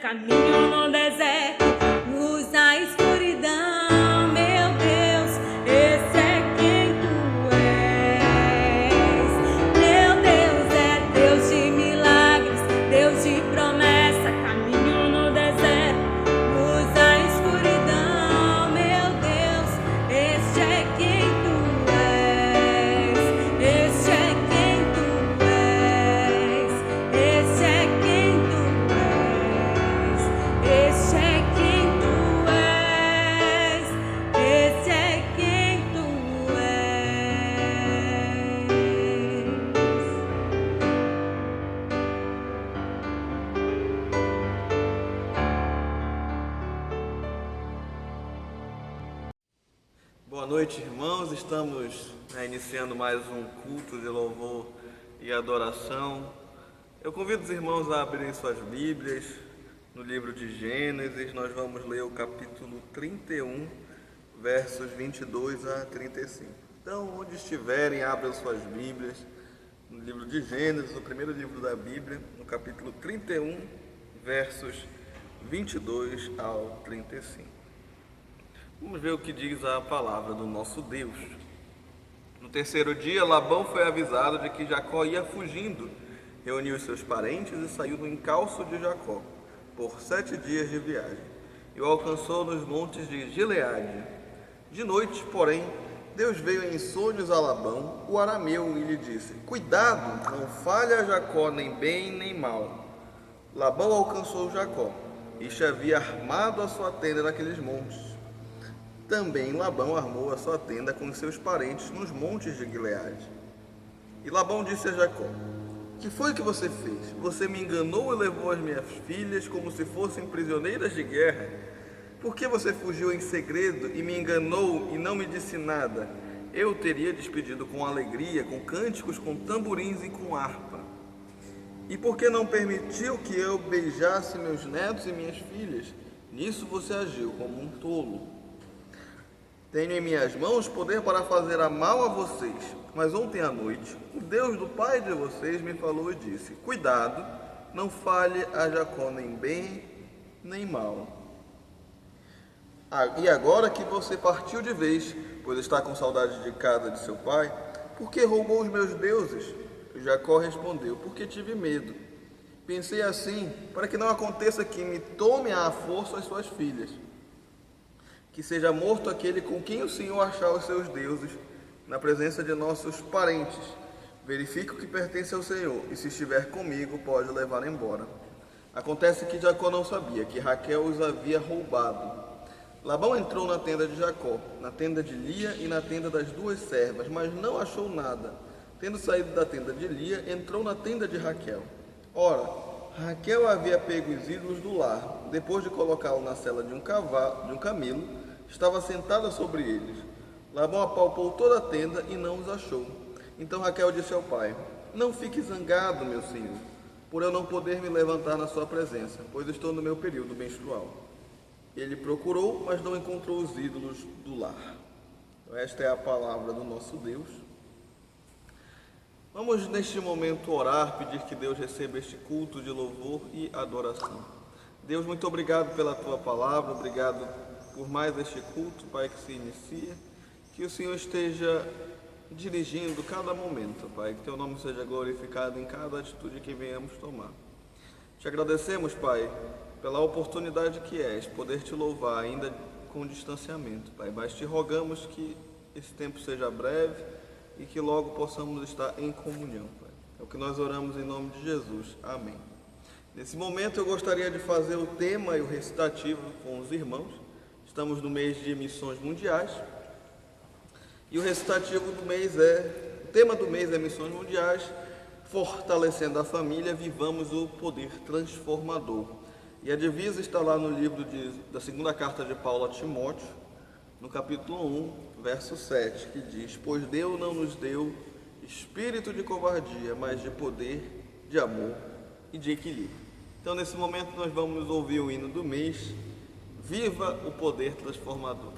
caminho no deserto, luz na escuridão. Meu Deus, esse é quem tu és. Meu Deus é Deus de milagres, Deus de promessa, caminho no deserto, luz na escuridão. Meu Deus, esse é quem tu és. Esse é quem tu és. Esse é quem tu és. Esse é quem tu és. Esse é quem tu és. Boa noite, irmãos. Estamos iniciando mais um culto de louvor e adoração. Eu convido os irmãos a abrirem suas Bíblias no livro de Gênesis. Nós vamos ler o capítulo 31, versos 22 a 35. Então, onde estiverem, abram suas Bíblias no livro de Gênesis, o primeiro livro da Bíblia, no capítulo 31, versos 22 ao 35. Vamos ver o que diz a palavra do nosso Deus. No terceiro dia, Labão foi avisado de que Jacó ia fugindo. Reuniu os seus parentes e saiu no encalço de Jacó, por 7 dias de viagem, e o alcançou nos montes de Gileade. De noite, porém, Deus veio em sonhos a Labão, o arameu, e lhe disse: Cuidado, não falhe a Jacó nem bem nem mal. Labão alcançou Jacó, e havia armado a sua tenda naqueles montes. Também Labão armou a sua tenda com os seus parentes nos montes de Gileade. E Labão disse a Jacó: Que foi que você fez? Você me enganou e levou as minhas filhas como se fossem prisioneiras de guerra. Por que você fugiu em segredo e me enganou e não me disse nada? Eu teria despedido com alegria, com cânticos, com tamborins e com harpa. E por que não permitiu que eu beijasse meus netos e minhas filhas? Nisso você agiu como um tolo. Tenho em minhas mãos poder para fazer a mal a vocês. Mas ontem à noite, o Deus do pai de vocês me falou e disse: Cuidado, não falhe a Jacó nem bem nem mal. E agora que você partiu de vez, pois está com saudade de casa de seu pai, por que roubou os meus deuses? Jacó respondeu: Porque tive medo. Pensei assim, para que não aconteça que me tome à força as suas filhas. Que seja morto aquele com quem o Senhor achar os seus deuses, na presença de nossos parentes. Verifique o que pertence ao Senhor, e se estiver comigo, pode levar embora. Acontece que Jacó não sabia que Raquel os havia roubado. Labão entrou na tenda de Jacó, na tenda de Lia e na tenda das 2 servas, mas não achou nada. Tendo saído da tenda de Lia, entrou na tenda de Raquel. Ora, Raquel havia pego os ídolos do lar. Depois de colocá-lo na sela de um camelo, estava sentada sobre eles. Labão apalpou toda a tenda e não os achou. Então Raquel disse ao pai: Não fique zangado, meu senhor, por eu não poder me levantar na sua presença, pois estou no meu período menstrual. Ele procurou, mas não encontrou os ídolos do lar. Então, esta é a palavra do nosso Deus. Vamos neste momento orar, pedir que Deus receba este culto de louvor e adoração. Deus, muito obrigado pela tua palavra, obrigado por mais este culto, Pai, que se inicia. Que o Senhor esteja dirigindo cada momento, Pai, que teu nome seja glorificado em cada atitude que venhamos tomar. Te agradecemos, Pai, pela oportunidade que és, poder te louvar ainda com distanciamento, Pai, mas te rogamos que esse tempo seja breve e que logo possamos estar em comunhão, Pai. É o que nós oramos em nome de Jesus. Amém. Nesse momento eu gostaria de fazer o tema e o recitativo com os irmãos. Estamos no mês de missões mundiais e o recitativo do mês o tema do mês é Missões Mundiais, fortalecendo a família, vivamos o poder transformador. E a divisa está lá no livro da segunda carta de Paulo a Timóteo, no capítulo 1, verso 7, que diz: Pois Deus não nos deu espírito de covardia, mas de poder, de amor e de equilíbrio. Então, nesse momento, nós vamos ouvir o hino do mês, Viva o Poder Transformador.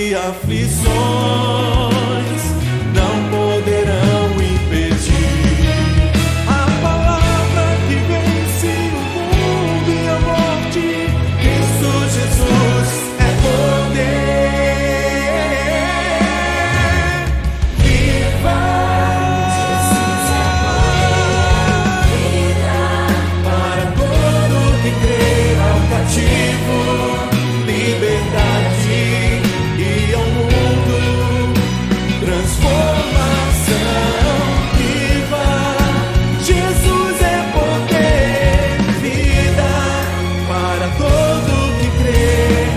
e aflições não poderão impedir a palavra que vence o mundo e a morte. Cristo Jesus é poder. Viva! Jesus é poder. Para todo que crê ao cativo, liberdade e ao mundo, transformação. Viva! Jesus é poder, vida para todo que crê,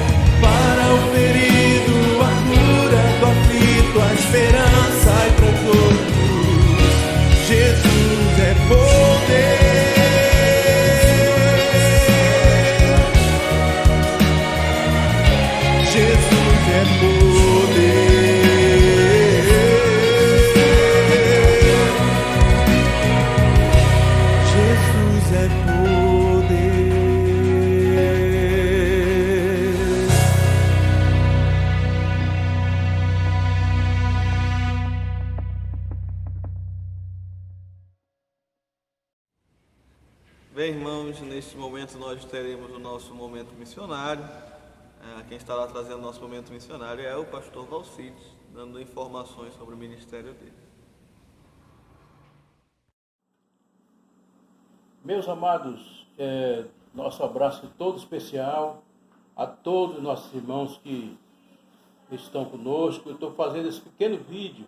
para o ferido, a cura do aflito, a esperança e para todos. Jesus é poder. Jesus é poder. Jesus é poder. Bem, irmãos, neste momento nós teremos o nosso momento missionário. Quem estará trazendo o nosso momento missionário é o pastor Valcides, dando informações sobre o ministério dele. Meus amados, nosso abraço todo especial a todos os nossos irmãos que estão conosco. Eu estou fazendo esse pequeno vídeo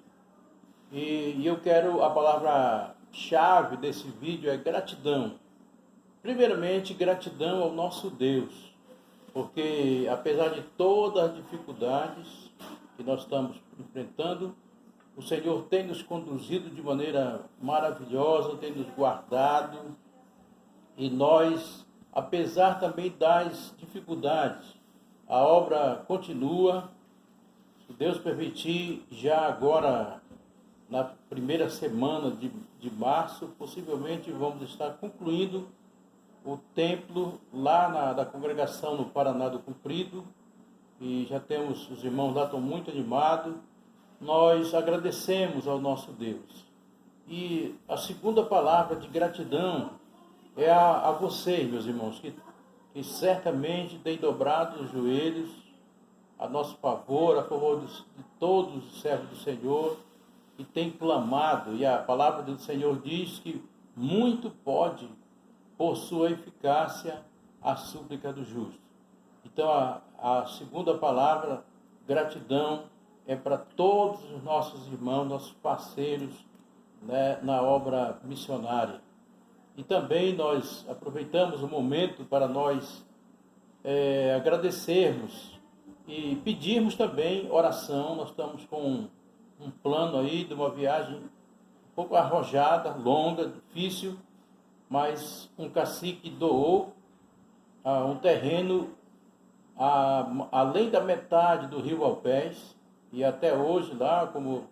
e eu quero, a palavra-chave desse vídeo é gratidão. Primeiramente, gratidão ao nosso Deus, porque apesar de todas as dificuldades que nós estamos enfrentando, o Senhor tem nos conduzido de maneira maravilhosa, tem nos guardado, e nós, apesar também das dificuldades, a obra continua. Se Deus permitir, já agora, na primeira semana de março, possivelmente vamos estar concluindo o templo lá da congregação no Paraná do Comprido, e já temos, os irmãos lá estão muito animados. Nós agradecemos ao nosso Deus. E a segunda palavra de gratidão é a vocês, meus irmãos, que certamente têm dobrado os joelhos a nosso favor, a favor de todos os servos do Senhor, e têm clamado. E a palavra do Senhor diz que muito pode, por sua eficácia, a súplica do justo. Então, a segunda palavra, gratidão, é para todos os nossos irmãos, nossos parceiros, né, na obra missionária. E também nós aproveitamos o momento para nós agradecermos e pedirmos também oração. Nós estamos com um plano aí de uma viagem um pouco arrojada, longa, difícil, mas um cacique doou um terreno além da metade do rio Alpés, e até hoje lá, como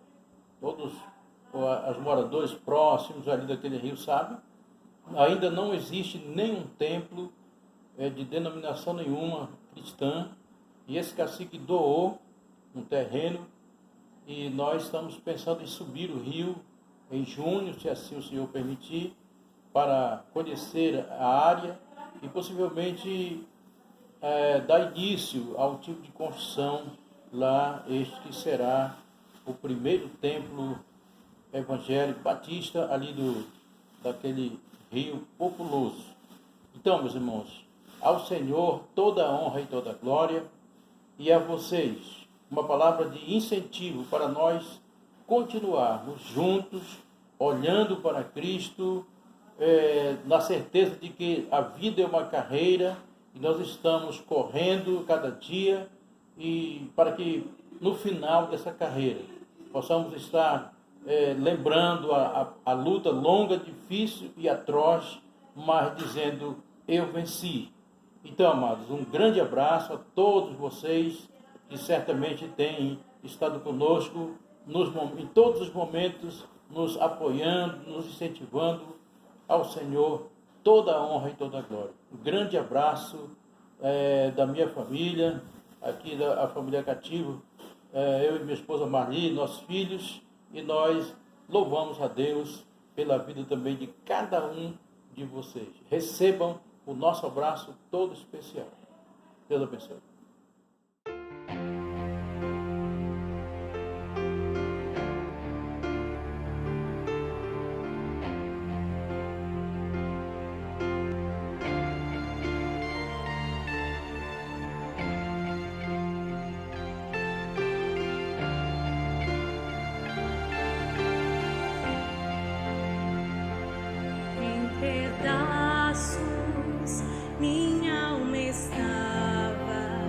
todos os moradores próximos ali daquele rio sabem, ainda não existe nenhum templo de denominação nenhuma cristã, e esse cacique doou um terreno, e nós estamos pensando em subir o rio em junho, se assim o Senhor permitir, para conhecer a área e possivelmente dar início ao tipo de construção lá. Este que será o primeiro templo evangélico batista ali daquele rio populoso. Então, meus irmãos, ao Senhor toda a honra e toda a glória, e a vocês uma palavra de incentivo para nós continuarmos juntos, olhando para Cristo, na certeza de que a vida é uma carreira e nós estamos correndo cada dia, e para que no final dessa carreira possamos estar lembrando a luta longa, difícil e atroz, mas dizendo: eu venci. Então, amados, um grande abraço a todos vocês que certamente têm estado conosco em todos os momentos, nos apoiando, nos incentivando. Ao Senhor toda a honra e toda a glória. Um grande abraço da minha família, aqui da família Cativo, eu e minha esposa Marli, nossos filhos, e nós louvamos a Deus pela vida também de cada um de vocês. Recebam o nosso abraço todo especial. Deus abençoe. Em pedaços minha alma estava,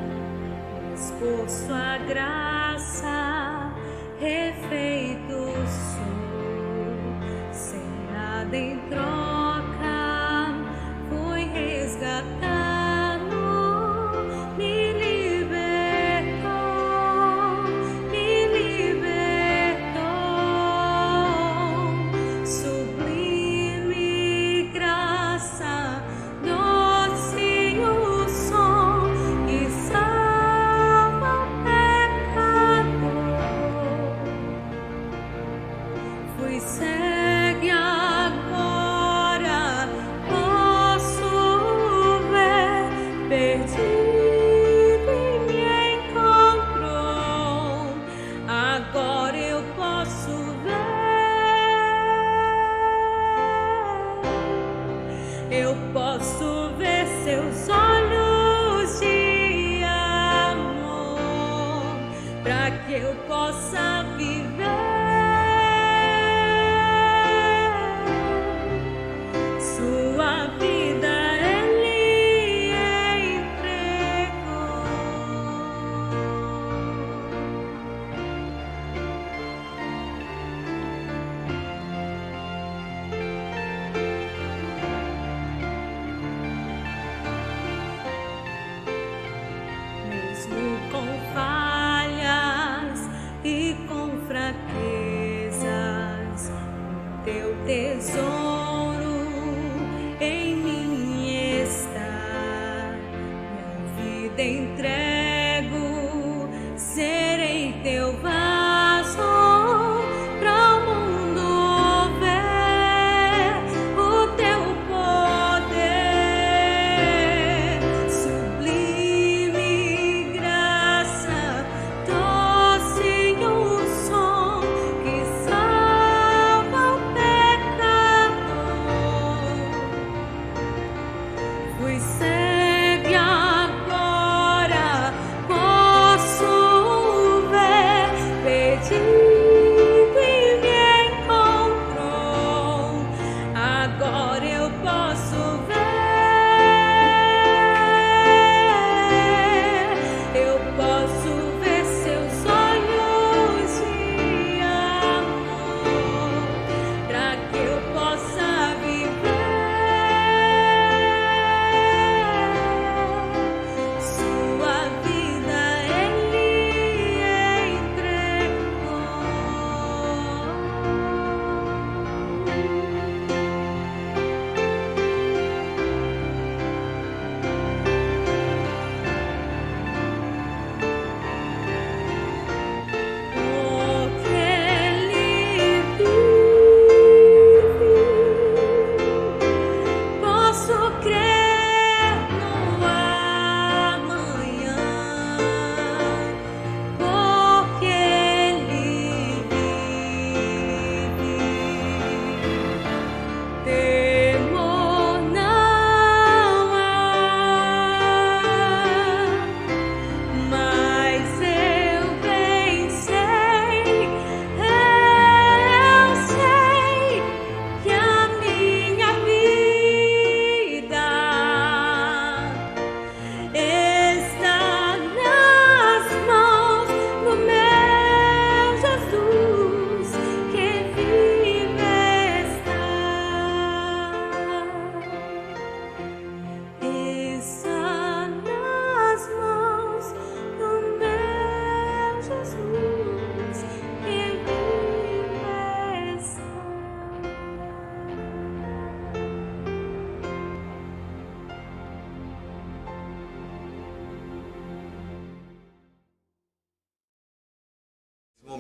mas por sua graça refeito sou, sem nada em troca, fui resgatado, me libertou, sublime graça, doce o som que salva o pecador. Fui cega e agora posso ver, perdido e me encontrou, agora eu posso ver, eu posso ver seus olhos de amor, para que eu possa viver. Sua vida Ele entregou. Mesmo com falhas e com fraquezas, o teu tesouro em mim está. Minha vida entrego, serei teu vaso para o mundo ver o teu poder. Sublime graça, doce o som que salva o pecador. Fui cego e agora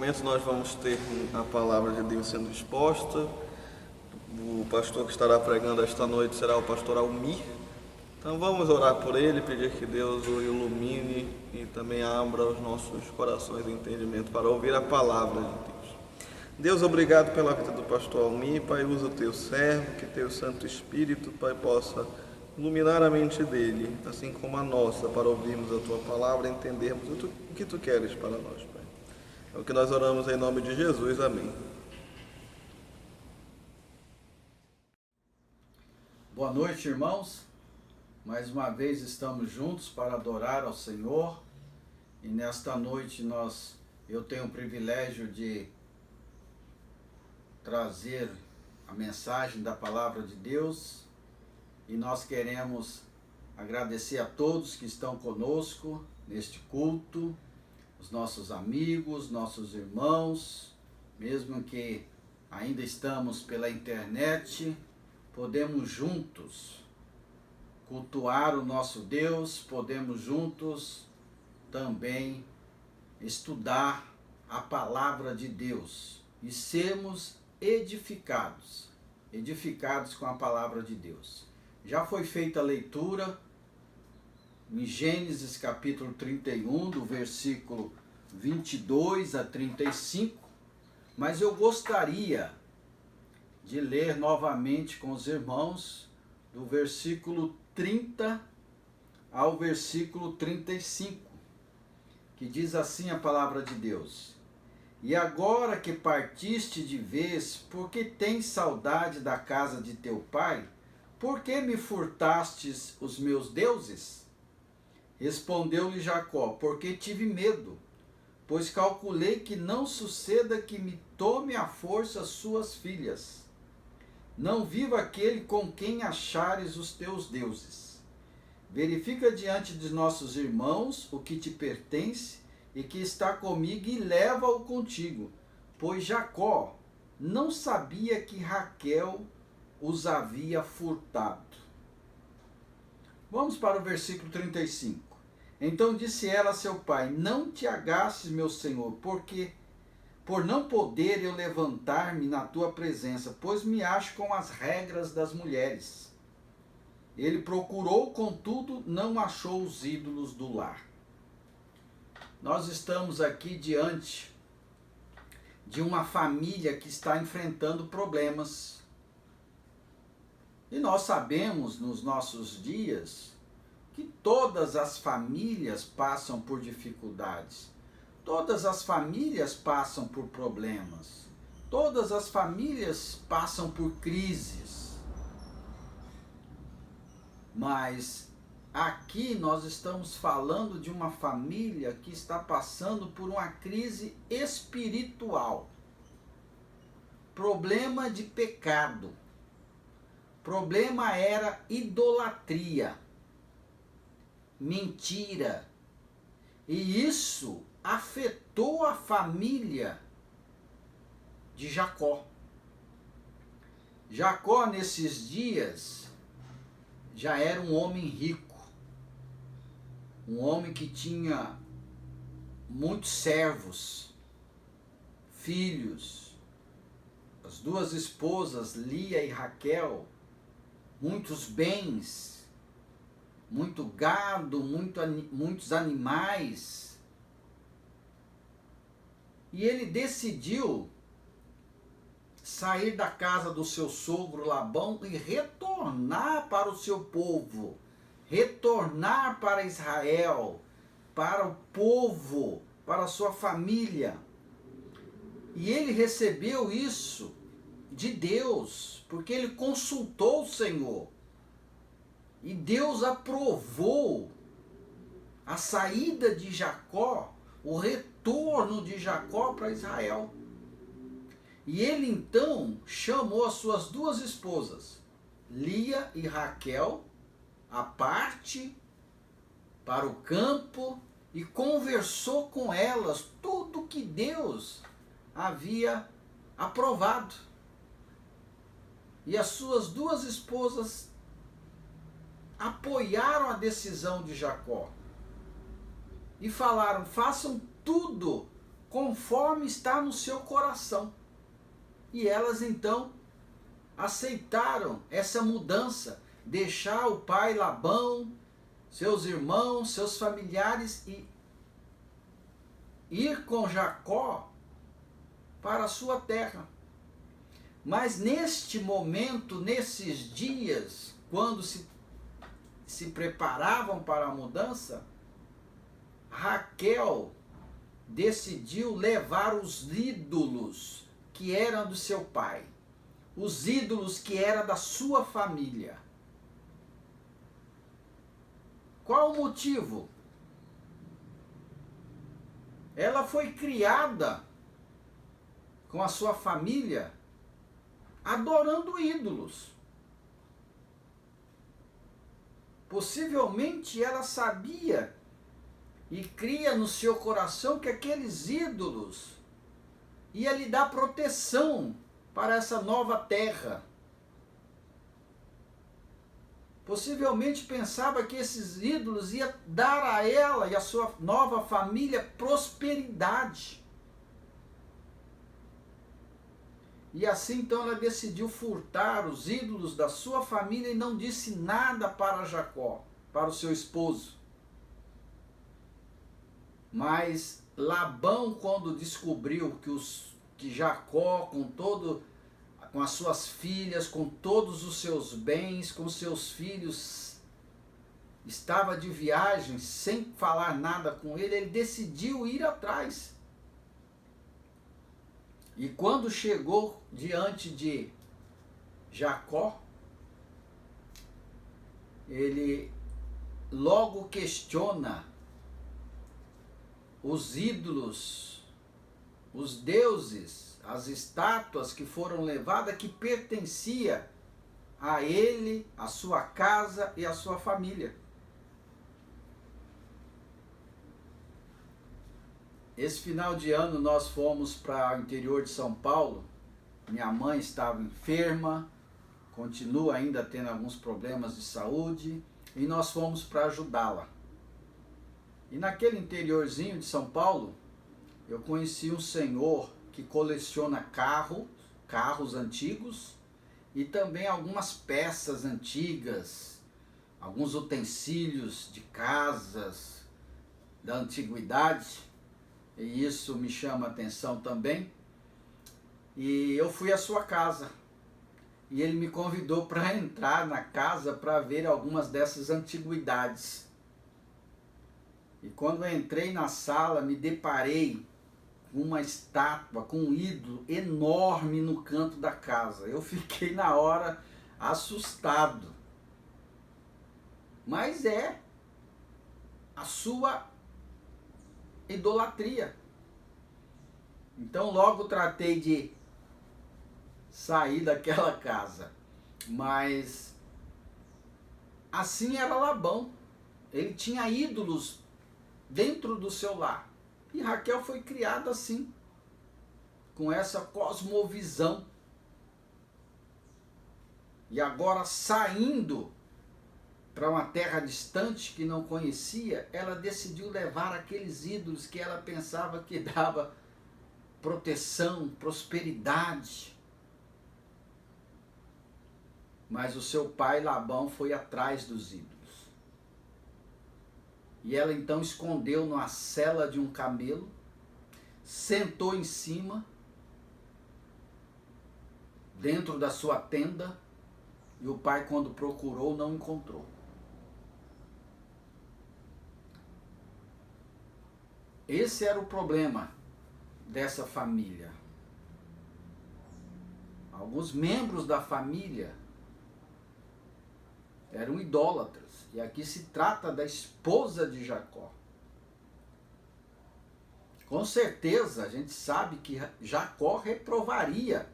momento nós vamos ter a palavra de Deus sendo exposta. O pastor que estará pregando esta noite será o pastor Almir. Então vamos orar por ele, pedir que Deus o ilumine e também abra os nossos corações de entendimento para ouvir a palavra de Deus. Deus, obrigado pela vida do pastor Almir. Pai, usa o teu servo, que teu Santo Espírito, Pai, possa iluminar a mente dele, assim como a nossa, para ouvirmos a tua palavra e entendermos o que tu queres para nós, Pai. É o que nós oramos em nome de Jesus. Amém. Boa noite, irmãos. Mais uma vez estamos juntos para adorar ao Senhor. E nesta noite eu tenho o privilégio de trazer a mensagem da palavra de Deus. E nós queremos agradecer a todos que estão conosco neste culto, os nossos amigos, nossos irmãos, mesmo que ainda estamos pela internet, podemos juntos cultuar o nosso Deus, podemos juntos também estudar a palavra de Deus e sermos edificados com a palavra de Deus. Já foi feita a leitura em Gênesis capítulo 31, do versículo 22 a 35, mas eu gostaria de ler novamente com os irmãos do versículo 30 ao versículo 35, que diz assim a palavra de Deus: E agora que partiste de vez, porque tens saudade da casa de teu pai? Por que me furtastes os meus deuses? Respondeu-lhe Jacó: Porque tive medo, pois calculei que não suceda que me tome à força suas filhas. Não viva aquele com quem achares os teus deuses. Verifica diante de nossos irmãos o que te pertence e que está comigo, e leva-o contigo, pois Jacó não sabia que Raquel os havia furtado. Vamos para o versículo 35. Então disse ela a seu pai: Não te agastes, meu senhor, porque por não poder eu levantar-me na tua presença, pois me acho com as regras das mulheres. Ele procurou, contudo, não achou os ídolos do lar. Nós estamos aqui diante de uma família que está enfrentando problemas. E nós sabemos nos nossos dias que todas as famílias passam por dificuldades. Todas as famílias passam por problemas. Todas as famílias passam por crises. Mas aqui nós estamos falando de uma família que está passando por uma crise espiritual. Problema de pecado. Problema era idolatria, mentira. E isso afetou a família de Jacó. Jacó, nesses dias, já era um homem rico, um homem que tinha muitos servos, filhos, as duas esposas, Lia e Raquel, muitos bens, muito gado, muitos animais. E ele decidiu sair da casa do seu sogro Labão e retornar para o seu povo, retornar para Israel, para o povo, para a sua família. E ele recebeu isso de Deus, porque ele consultou o Senhor. E Deus aprovou a saída de Jacó, o retorno de Jacó para Israel. E ele então chamou as suas duas esposas, Lia e Raquel, à parte, para o campo, e conversou com elas tudo que Deus havia aprovado. E as suas duas esposas apoiaram a decisão de Jacó e falaram: façam tudo conforme está no seu coração. E elas então aceitaram essa mudança, deixar o pai Labão, seus irmãos, seus familiares e ir com Jacó para a sua terra. Mas neste momento, nesses dias, quando se preparavam para a mudança, Raquel decidiu levar os ídolos que eram do seu pai, os ídolos que eram da sua família. Qual o motivo? Ela foi criada com a sua família adorando ídolos. Possivelmente ela sabia e cria no seu coração que aqueles ídolos iam lhe dar proteção para essa nova terra. Possivelmente pensava que esses ídolos iam dar a ela e a sua nova família prosperidade. E assim então ela decidiu furtar os ídolos da sua família e não disse nada para Jacó, para o seu esposo. Mas Labão, quando descobriu que Jacó, com as suas filhas, com todos os seus bens, com seus filhos, estava de viagem, sem falar nada com ele, ele decidiu ir atrás. E quando chegou diante de Jacó, ele logo questiona os ídolos, os deuses, as estátuas que foram levadas, que pertencia a ele, a sua casa e a sua família. Esse final de ano nós fomos para o interior de São Paulo. Minha mãe estava enferma, continua ainda tendo alguns problemas de saúde, e nós fomos para ajudá-la. E naquele interiorzinho de São Paulo, eu conheci um senhor que coleciona carros antigos e também algumas peças antigas, alguns utensílios de casas da antiguidade, e isso me chama a atenção também. E eu fui à sua casa e ele me convidou para entrar na casa para ver algumas dessas antiguidades. E quando eu entrei na sala, me deparei com uma estátua, com um ídolo enorme no canto da casa. Eu fiquei na hora assustado. Mas é a sua idolatria. Então logo tratei de sair daquela casa. Mas assim era Labão. Ele tinha ídolos dentro do seu lar. E Raquel foi criada assim, com essa cosmovisão. E agora, saindo para uma terra distante que não conhecia, ela decidiu levar aqueles ídolos que ela pensava que dava proteção, prosperidade. Mas o seu pai Labão foi atrás dos ídolos. E ela então escondeu numa sela de um camelo, sentou em cima, dentro da sua tenda, e o pai, quando procurou, não encontrou. Esse era o problema dessa família. Alguns membros da família eram idólatras. E aqui se trata da esposa de Jacó. Com certeza a gente sabe que Jacó reprovaria.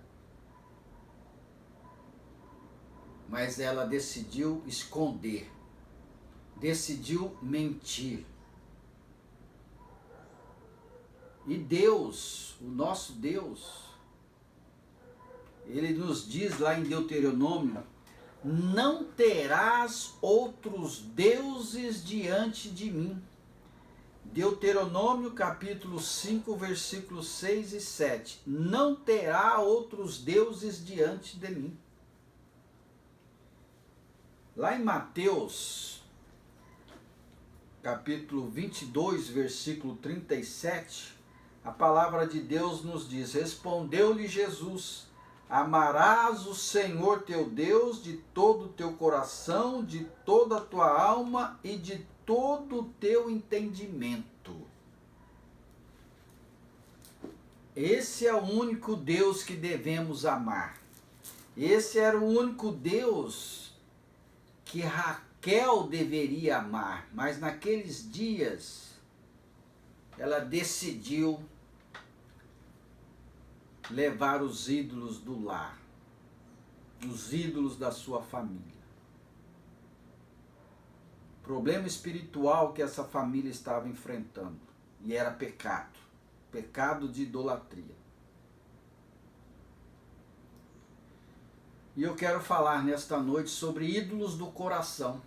Mas ela decidiu esconder. Decidiu mentir. E Deus, o nosso Deus, ele nos diz lá em Deuteronômio: não terás outros deuses diante de mim. Deuteronômio capítulo 5, versículos 6 e 7. Não terá outros deuses diante de mim. Lá em Mateus capítulo 22, versículo 37, a palavra de Deus nos diz: respondeu-lhe Jesus: amarás o Senhor teu Deus de todo o teu coração, de toda a tua alma e de todo o teu entendimento. Esse é o único Deus que devemos amar. Esse era o único Deus que Raquel deveria amar, mas naqueles dias ela decidiu levar os ídolos do lar, os ídolos da sua família. Problema espiritual que essa família estava enfrentando, e era pecado, pecado de idolatria. E eu quero falar nesta noite sobre ídolos do coração.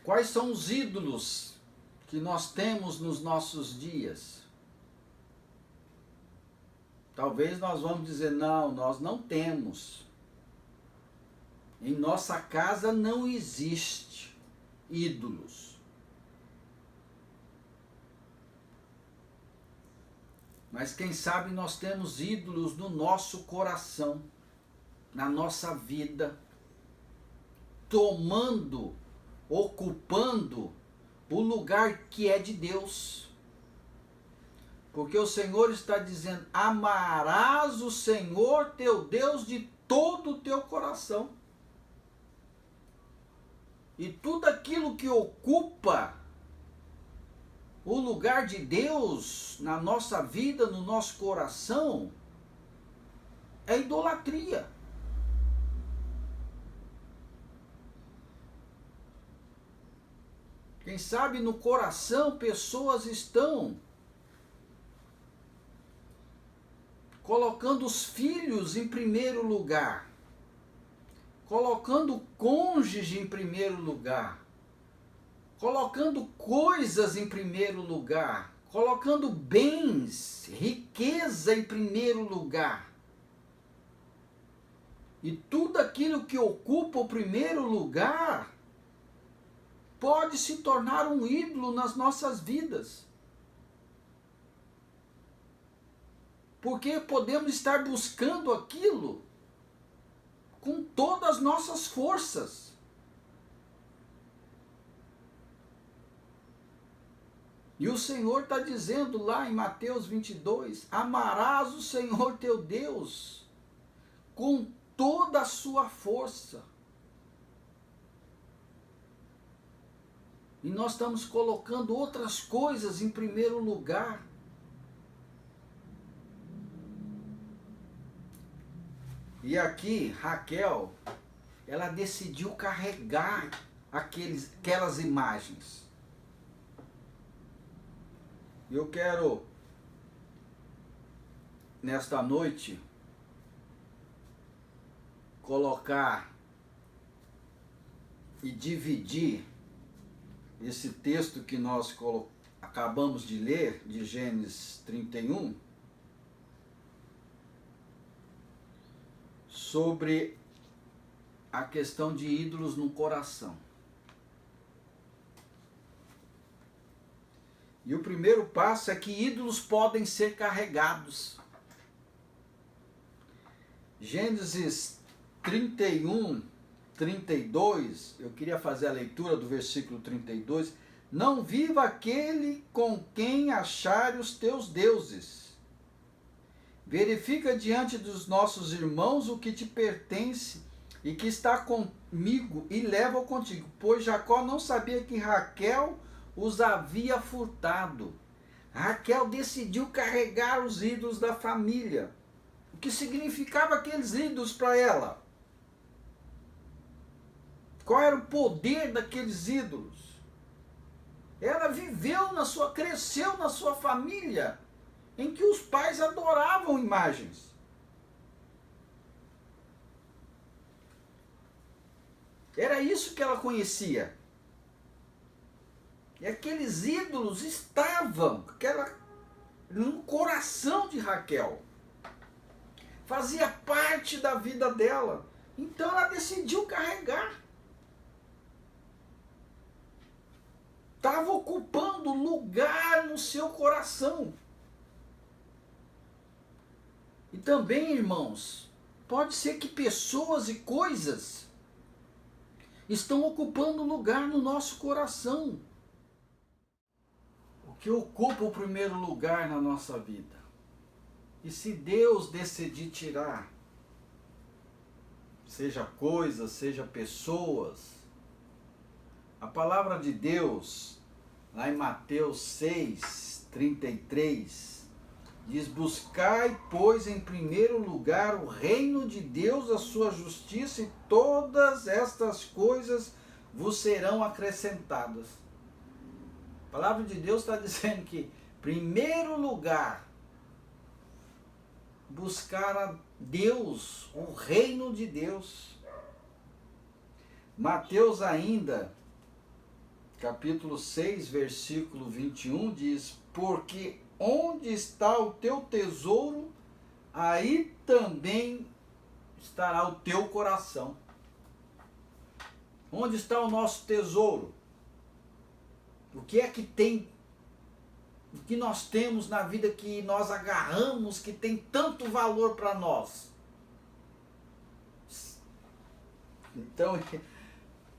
Quais são os ídolos que nós temos nos nossos dias? Talvez nós vamos dizer, não, nós não temos. Em nossa casa não existe ídolos. Mas quem sabe nós temos ídolos no nosso coração, na nossa vida, tomando, ocupando o lugar que é de Deus. Porque o Senhor está dizendo: amarás o Senhor teu Deus de todo o teu coração. E tudo aquilo que ocupa o lugar de Deus na nossa vida, no nosso coração, é idolatria. Quem sabe no coração pessoas estão colocando os filhos em primeiro lugar, colocando o cônjuge em primeiro lugar, colocando coisas em primeiro lugar, colocando bens, riqueza em primeiro lugar. E tudo aquilo que ocupa o primeiro lugar pode se tornar um ídolo nas nossas vidas. Porque podemos estar buscando aquilo com todas as nossas forças. E o Senhor está dizendo lá em Mateus 22, amarás o Senhor teu Deus com toda a sua força. E nós estamos colocando outras coisas em primeiro lugar. E aqui, Raquel, ela decidiu carregar aquelas imagens. Eu quero, nesta noite, colocar e dividir esse texto que nós acabamos de ler, de Gênesis 31, sobre a questão de ídolos no coração. E o primeiro passo é que ídolos podem ser carregados. Gênesis 31, 32, eu queria fazer a leitura do versículo 32. Não viva aquele com quem achares os teus deuses. Verifica diante dos nossos irmãos o que te pertence e que está comigo e leva-o contigo. Pois Jacó não sabia que Raquel os havia furtado. Raquel decidiu carregar os ídolos da família. O que significava aqueles ídolos para ela? Qual era o poder daqueles ídolos? Ela cresceu na sua família, em que os pais adoravam imagens. Era isso que ela conhecia. E aqueles ídolos estavam no coração de Raquel. Fazia parte da vida dela. Então ela decidiu carregar. Estava ocupando lugar no seu coração. E também, irmãos, pode ser que pessoas e coisas estão ocupando lugar no nosso coração. O que ocupa o primeiro lugar na nossa vida? E se Deus decidir tirar, seja coisas, seja pessoas, a palavra de Deus, lá em Mateus 6:33, diz: buscai, pois, em primeiro lugar o reino de Deus, a sua justiça, e todas estas coisas vos serão acrescentadas. A palavra de Deus está dizendo que, em primeiro lugar, buscar a Deus, o reino de Deus. Mateus ainda, capítulo 6, versículo 21, diz: porque onde está o teu tesouro, aí também estará o teu coração. Onde está o nosso tesouro? O que é que tem, o que nós temos na vida que nós agarramos, que tem tanto valor para nós? Então,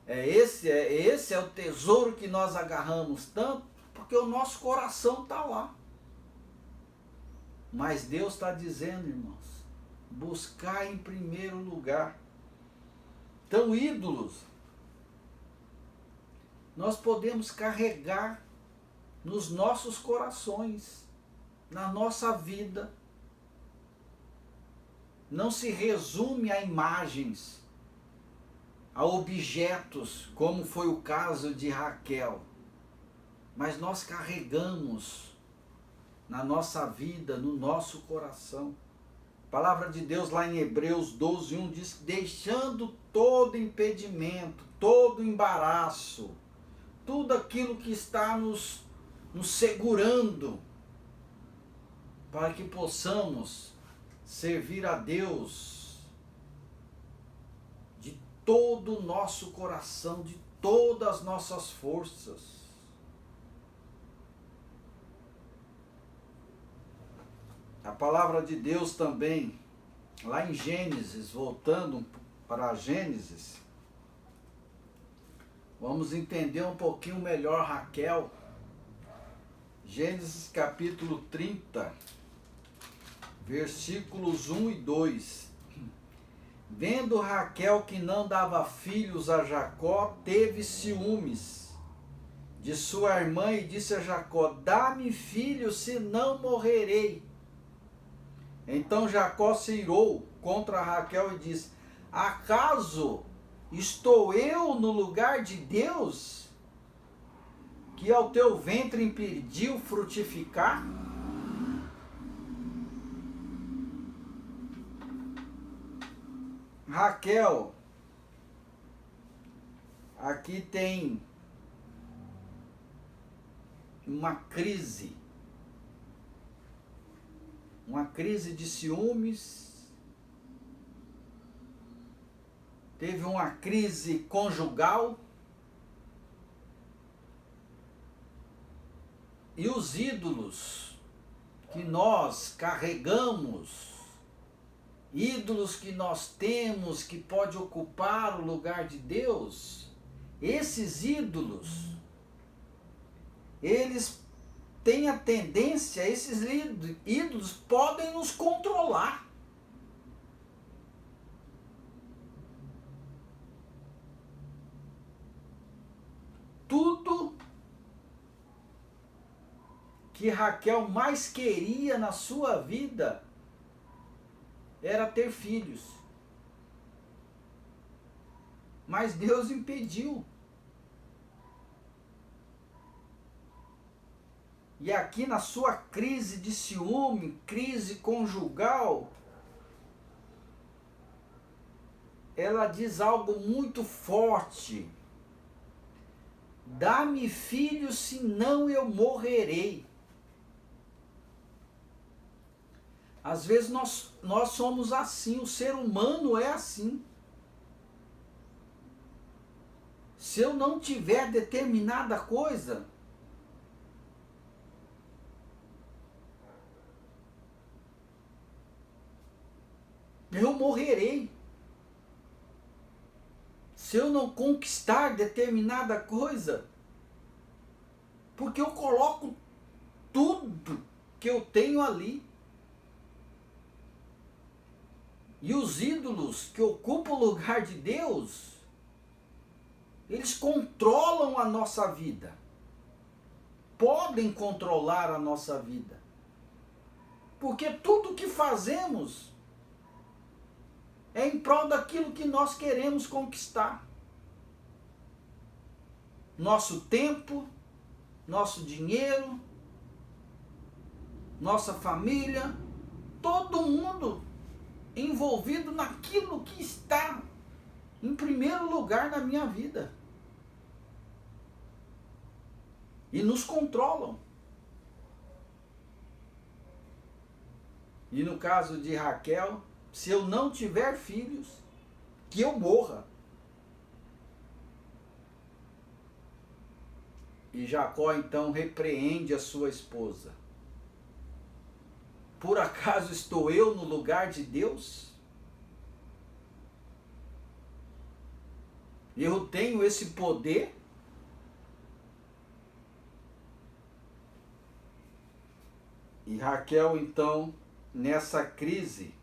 esse é o tesouro que nós agarramos tanto, porque o nosso coração está lá. Mas Deus está dizendo, irmãos, buscar em primeiro lugar. Então, ídolos, nós podemos carregar nos nossos corações, na nossa vida. Não se resume a imagens, a objetos, como foi o caso de Raquel, mas nós carregamos na nossa vida, no nosso coração. A palavra de Deus lá em Hebreus 12:1 diz: deixando todo impedimento, todo embaraço, tudo aquilo que está nos segurando, para que possamos servir a Deus de todo o nosso coração, de todas as nossas forças. A palavra de Deus também, lá em Gênesis, voltando para Gênesis, vamos entender um pouquinho melhor Raquel. Gênesis capítulo 30, versículos 1 e 2. Vendo Raquel que não dava filhos a Jacó, teve ciúmes de sua irmã e disse a Jacó: dá-me filho, senão morrerei. Então Jacó se irou contra Raquel e disse: acaso estou eu no lugar de Deus, que ao teu ventre impediu frutificar? Raquel, aqui tem uma crise de ciúmes, teve uma crise conjugal, e os ídolos que nós carregamos, ídolos que nós temos que pode ocupar o lugar de Deus, esses ídolos, eles têm a tendência, esses ídolos podem nos controlar. Tudo que Raquel mais queria na sua vida era ter filhos. Mas Deus impediu. E aqui na sua crise de ciúme, crise conjugal, ela diz algo muito forte. Dá-me filhos, senão eu morrerei. Às vezes nós somos assim, o ser humano é assim. Se eu não tiver determinada coisa, eu morrerei. Se eu não conquistar determinada coisa, porque eu coloco tudo que eu tenho ali. E os ídolos que ocupam o lugar de Deus, eles controlam a nossa vida. Podem controlar a nossa vida. Porque tudo que fazemos é em prol daquilo que nós queremos conquistar. Nosso tempo, nosso dinheiro, nossa família, todo mundo envolvido naquilo que está em primeiro lugar na minha vida. E nos controlam. E no caso de Raquel, se eu não tiver filhos, que eu morra. E Jacó então repreende a sua esposa. Por acaso estou eu no lugar de Deus? Eu tenho esse poder? E Raquel então, nessa crise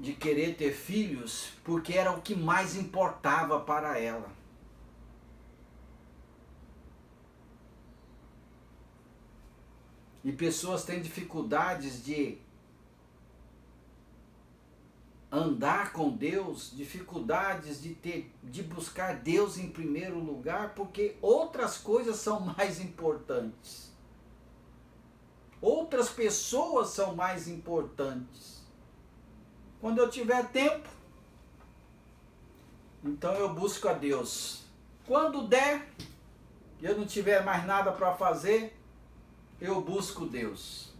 de querer ter filhos, porque era o que mais importava para ela. E pessoas têm dificuldades de andar com Deus, dificuldades de buscar Deus em primeiro lugar, porque outras coisas são mais importantes. Outras pessoas são mais importantes. Quando eu tiver tempo, então eu busco a Deus. Quando der, e eu não tiver mais nada para fazer, eu busco Deus.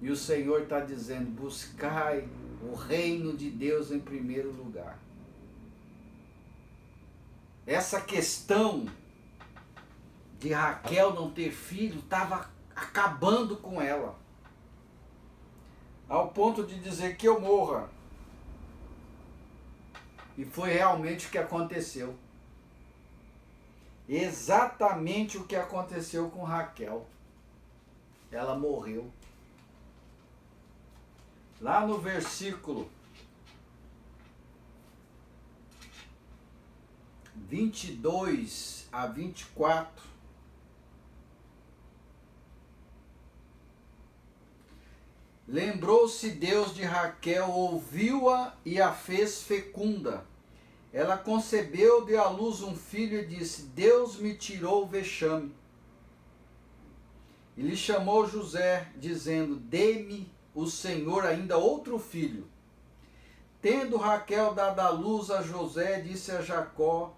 E o Senhor está dizendo, buscai o reino de Deus em primeiro lugar. Essa questão de Raquel não ter filho estava acabando com ela. Ao ponto de dizer que eu morra. E foi realmente o que aconteceu. Exatamente o que aconteceu com Raquel. Ela morreu. Lá no versículo 22 a 24, lembrou-se Deus de Raquel, ouviu-a e a fez fecunda. Ela concebeu, deu à luz um filho e disse, Deus me tirou o vexame. E lhe chamou José, dizendo, dê-me o Senhor ainda outro filho. Tendo Raquel dado à luz a José, disse a Jacó,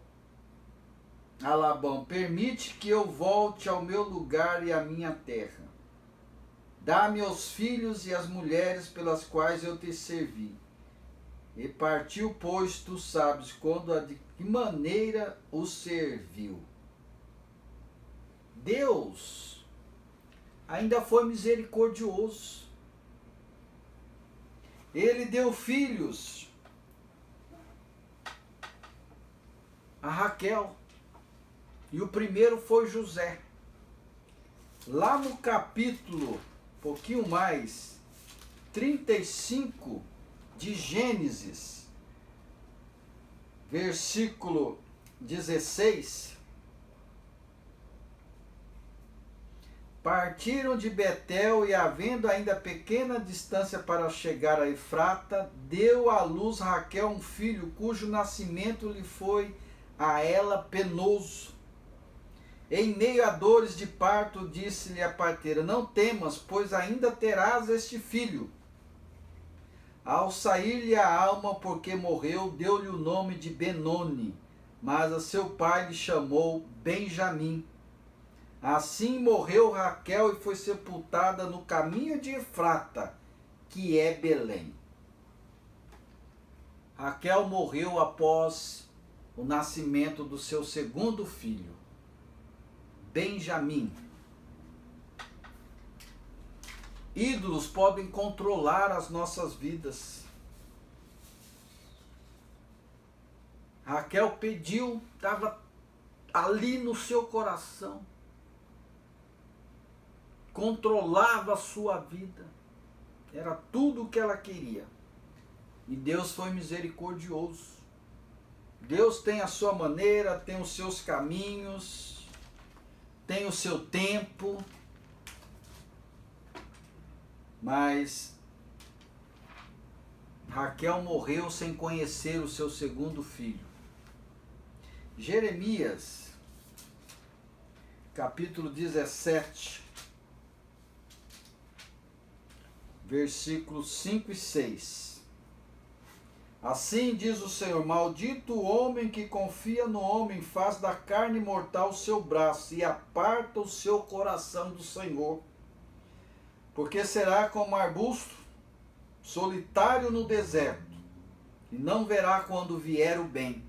a Labão, permite que eu volte ao meu lugar e à minha terra. Dá-me os filhos e as mulheres pelas quais eu te servi. E partiu, pois, tu sabes quando, de que maneira o serviu. Deus ainda foi misericordioso. Ele deu filhos a Raquel. E o primeiro foi José. Lá no capítulo, pouquinho mais, 35 de Gênesis, versículo 16. Partiram de Betel e, havendo ainda pequena distância para chegar a Efrata, deu à luz Raquel um filho, cujo nascimento lhe foi a ela penoso. Em meio a dores de parto, disse-lhe a parteira, não temas, pois ainda terás este filho. Ao sair-lhe a alma porque morreu, deu-lhe o nome de Benoni, mas a seu pai lhe chamou Benjamim. Assim morreu Raquel e foi sepultada no caminho de Efrata, que é Belém. Raquel morreu após o nascimento do seu segundo filho, Benjamim. Ídolos podem controlar as nossas vidas. Raquel pediu, estava ali no seu coração, controlava a sua vida, era tudo o que ela queria. E Deus foi misericordioso. Deus tem a sua maneira, tem os seus caminhos, tem o seu tempo, mas Raquel morreu sem conhecer o seu segundo filho. Jeremias, capítulo 17, versículos 5 e 6. Assim diz o Senhor: maldito o homem que confia no homem, faz da carne mortal o seu braço e aparta o seu coração do Senhor. Porque será como arbusto solitário no deserto, e não verá quando vier o bem.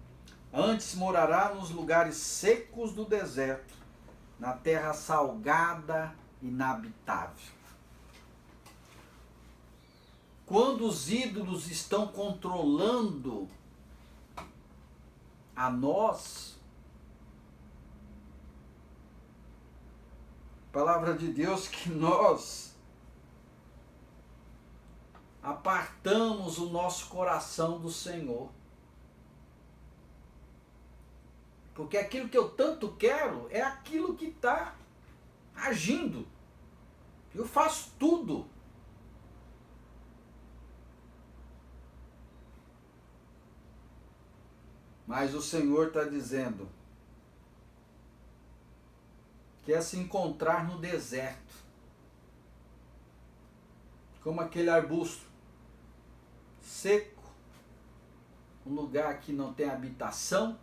Antes morará nos lugares secos do deserto, na terra salgada e inabitável. Quando os ídolos estão controlando a nós, a palavra de Deus que nós apartamos o nosso coração do Senhor. Porque aquilo que eu tanto quero é aquilo que está agindo. Eu faço tudo. Mas o Senhor está dizendo que é se encontrar no deserto, como aquele arbusto seco, um lugar que não tem habitação,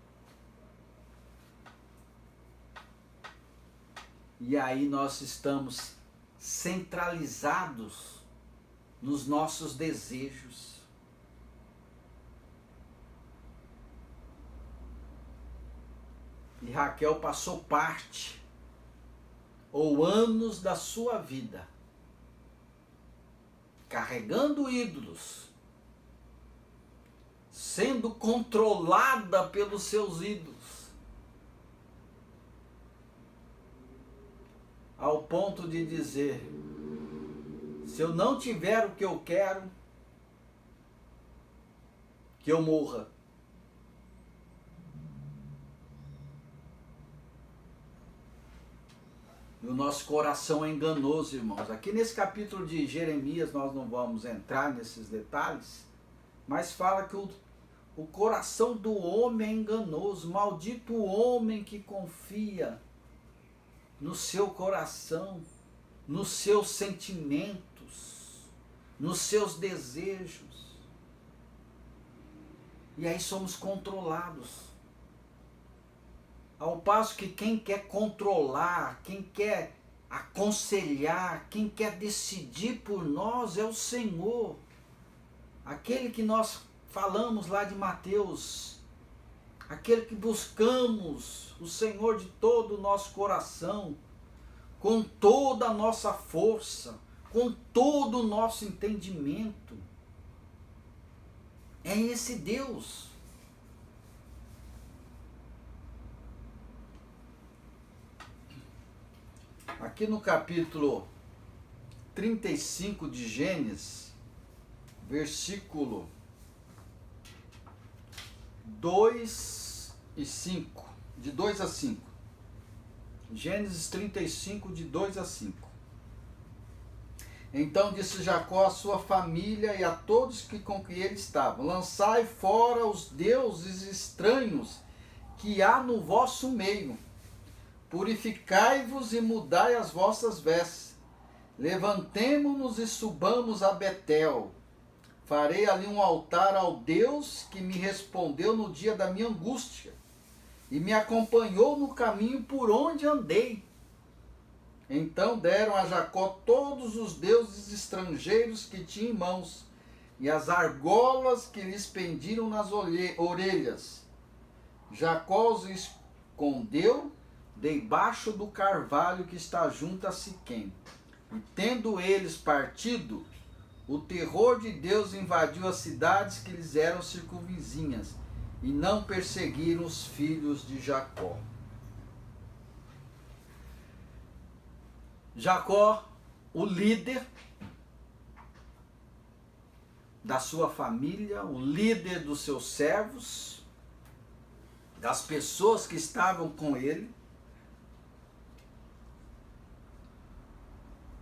e aí nós estamos centralizados nos nossos desejos. E Raquel passou parte ou anos da sua vida carregando ídolos, sendo controlada pelos seus ídolos, ao ponto de dizer: se eu não tiver o que eu quero, que eu morra. E o nosso coração é enganoso, irmãos. Aqui nesse capítulo de Jeremias nós não vamos entrar nesses detalhes, mas fala que o coração do homem é enganoso. Maldito o homem que confia no seu coração, nos seus sentimentos, nos seus desejos. E aí somos controlados. Ao passo que quem quer controlar, quem quer aconselhar, quem quer decidir por nós é o Senhor. Aquele que nós falamos lá de Mateus, aquele que buscamos o Senhor de todo o nosso coração, com toda a nossa força, com todo o nosso entendimento. É esse Deus. Aqui no capítulo 35 de Gênesis, versículo 2 e 5, de 2 a 5. Gênesis 35, de 2 a 5. Então disse Jacó à sua família e a todos com que ele estava: lançai fora os deuses estranhos que há no vosso meio. Purificai-vos e mudai as vossas vestes. Levantemo-nos e subamos a Betel. Farei ali um altar ao Deus que me respondeu no dia da minha angústia e me acompanhou no caminho por onde andei. Então deram a Jacó todos os deuses estrangeiros que tinha em mãos e as argolas que lhes pendiram nas orelhas. Jacó os escondeu debaixo do carvalho que está junto a Siquém. E tendo eles partido, o terror de Deus invadiu as cidades que lhes eram circunvizinhas, e não perseguiram os filhos de Jacó. Jacó, o líder da sua família, o líder dos seus servos, das pessoas que estavam com ele,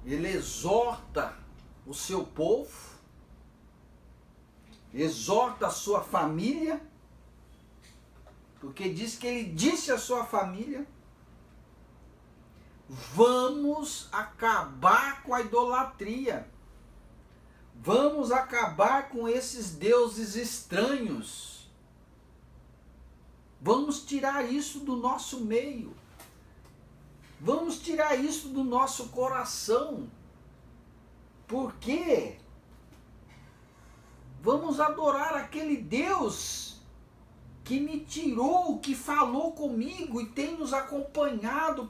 ele exorta o seu povo, exorta a sua família, porque diz que ele disse à sua família: vamos acabar com a idolatria, vamos acabar com esses deuses estranhos, vamos tirar isso do nosso meio, vamos tirar isso do nosso coração. Por quê? Vamos adorar aquele Deus que me tirou, que falou comigo e tem nos acompanhado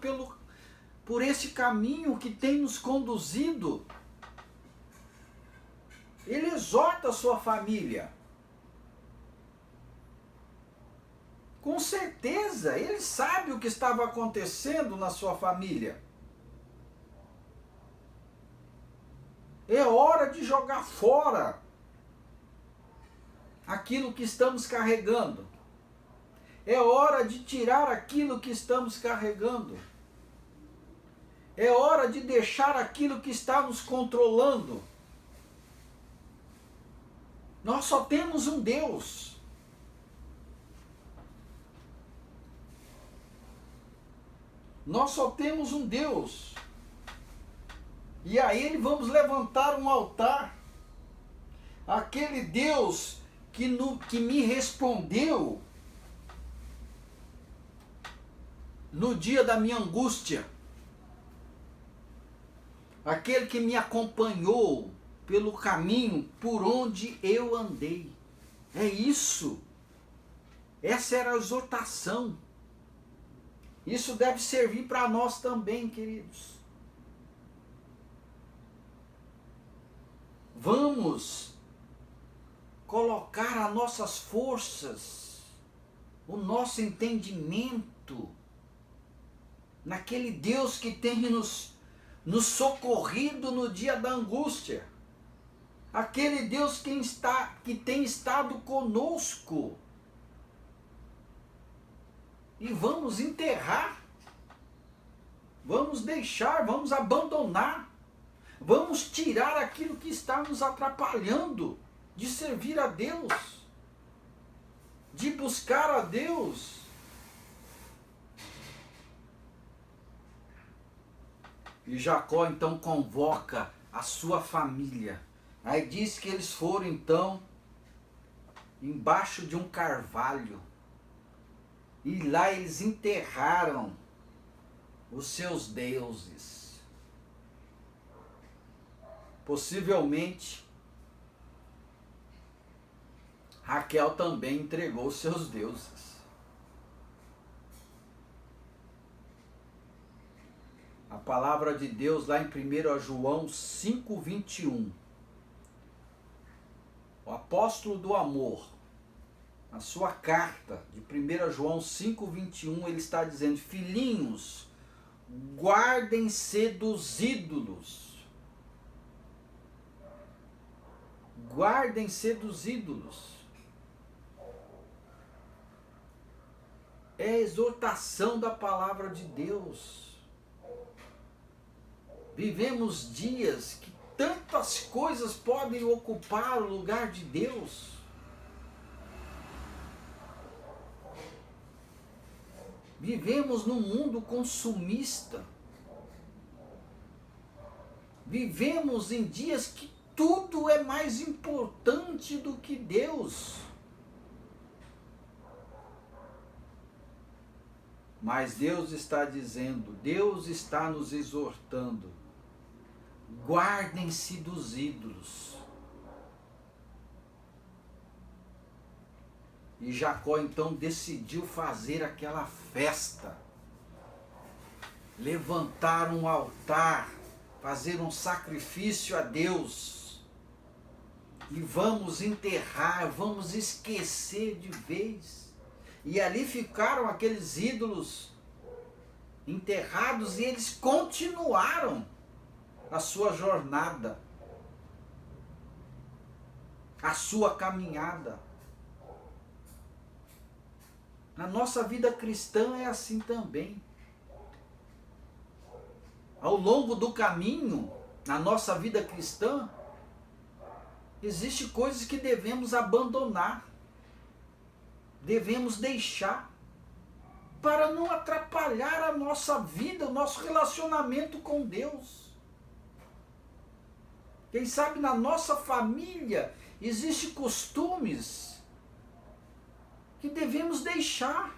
por esse caminho, que tem nos conduzido. Ele exorta a sua família. Com certeza, ele sabe o que estava acontecendo na sua família. É hora de jogar fora aquilo que estamos carregando. É hora de tirar aquilo que estamos carregando. É hora de deixar aquilo que está nos controlando. Nós só temos um Deus. Nós só temos um Deus. E a Ele vamos levantar um altar. Aquele Deus que me respondeu no dia da minha angústia. Aquele que me acompanhou pelo caminho por onde eu andei. É isso. Essa era a exortação. Isso deve servir para nós também, queridos. Vamos colocar as nossas forças, o nosso entendimento naquele Deus que tem nos socorrido no dia da angústia. Aquele Deus que tem estado conosco. E vamos enterrar, vamos deixar, vamos abandonar, vamos tirar aquilo que está nos atrapalhando de servir a Deus, de buscar a Deus. E Jacó então convoca a sua família. Aí diz que eles foram então embaixo de um carvalho. E lá eles enterraram os seus deuses. Possivelmente, Raquel também entregou os seus deuses. A palavra de Deus lá em 1 João 5,21. O apóstolo do amor, na sua carta de 1 João 5,21, ele está dizendo: filhinhos, guardem-se dos ídolos. Guardem-se dos ídolos. É a exortação da palavra de Deus. Vivemos dias que tantas coisas podem ocupar o lugar de Deus. Vivemos num mundo consumista. Vivemos em dias que tudo é mais importante do que Deus. Mas Deus está dizendo, Deus está nos exortando, guardem-se dos ídolos. E Jacó então decidiu fazer aquela festa, levantar um altar, fazer um sacrifício a Deus. E vamos enterrar, vamos esquecer de vez. E ali ficaram aqueles ídolos enterrados e eles continuaram a sua jornada, a sua caminhada. Na nossa vida cristã é assim também. Ao longo do caminho, na nossa vida cristã, existem coisas que devemos abandonar, devemos deixar, para não atrapalhar a nossa vida, o nosso relacionamento com Deus. Quem sabe na nossa família existem costumes que devemos deixar,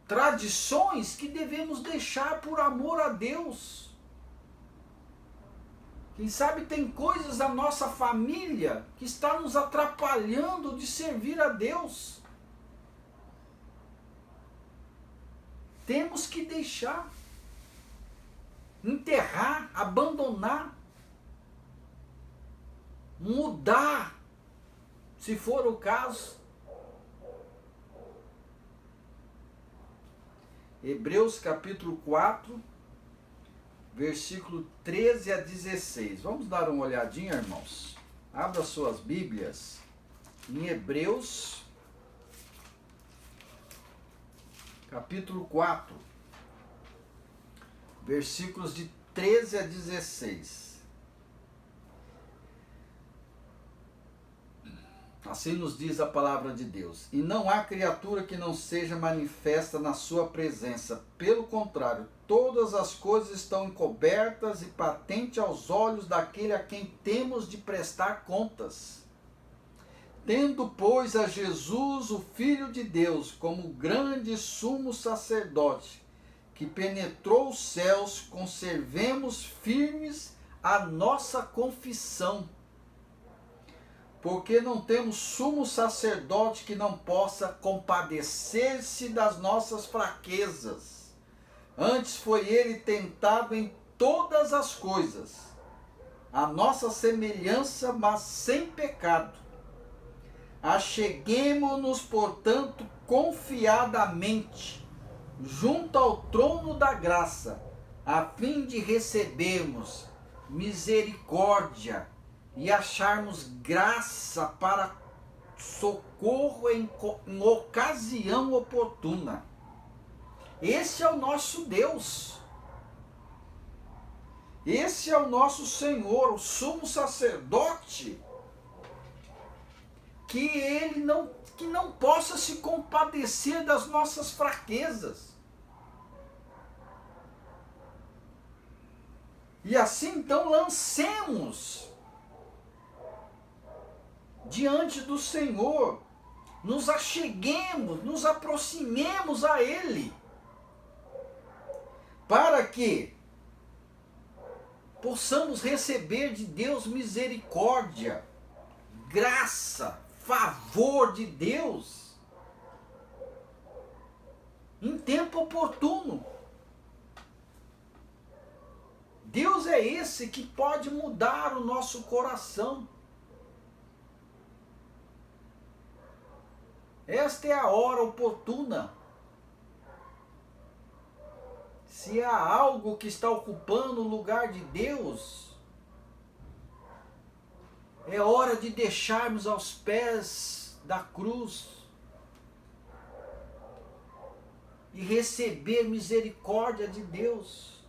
tradições que devemos deixar por amor a Deus. Quem sabe tem coisas da nossa família que está nos atrapalhando de servir a Deus. Temos que deixar, enterrar, abandonar, mudar, se for o caso. Hebreus capítulo 4, versículo 13 a 16. Vamos dar uma olhadinha, irmãos. Abra suas Bíblias em Hebreus capítulo 4, versículos de 13 a 16. Assim nos diz a palavra de Deus. E não há criatura que não seja manifesta na sua presença. Pelo contrário, todas as coisas estão encobertas e patentes aos olhos daquele a quem temos de prestar contas. Tendo, pois, a Jesus, o Filho de Deus, como grande sumo sacerdote, que penetrou os céus, conservemos firmes a nossa confissão. Porque não temos sumo sacerdote que não possa compadecer-se das nossas fraquezas. Antes foi ele tentado em todas as coisas, a nossa semelhança, mas sem pecado. Acheguemo-nos, portanto, confiadamente, junto ao trono da graça, a fim de recebermos misericórdia e acharmos graça para socorro em ocasião oportuna. Esse é o nosso Deus. Esse é o nosso Senhor, o sumo sacerdote, que não possa se compadecer das nossas fraquezas. E assim então lancemos diante do Senhor, nos acheguemos, nos aproximemos a Ele, para que possamos receber de Deus misericórdia, graça, favor de Deus, em tempo oportuno. Deus é esse que pode mudar o nosso coração. Esta é a hora oportuna. Se há algo que está ocupando o lugar de Deus, é hora de deixarmos aos pés da cruz e receber misericórdia de Deus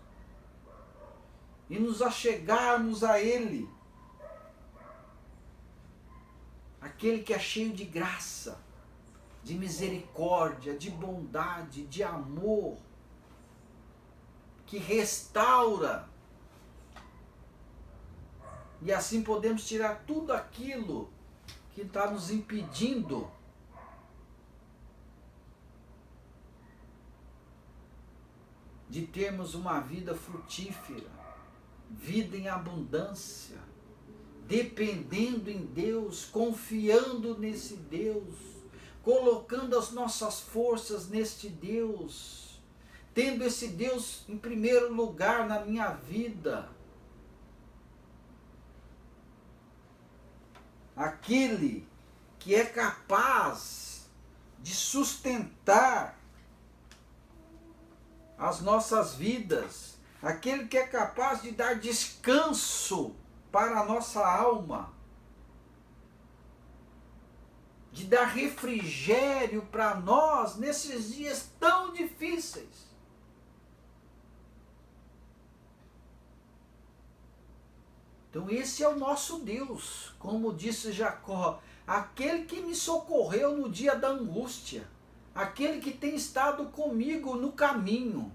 e nos achegarmos a Ele, aquele que é cheio de graça, de misericórdia, de bondade, de amor, que restaura, E assim podemos tirar tudo aquilo que está nos impedindo de termos uma vida frutífera, vida em abundância, dependendo em Deus, confiando nesse Deus, colocando as nossas forças neste Deus, tendo esse Deus em primeiro lugar na minha vida. Aquele que é capaz de sustentar as nossas vidas, aquele que é capaz de dar descanso para a nossa alma, de dar refrigério para nós nesses dias tão difíceis. Então esse é o nosso Deus, como disse Jacó, aquele que me socorreu no dia da angústia, aquele que tem estado comigo no caminho,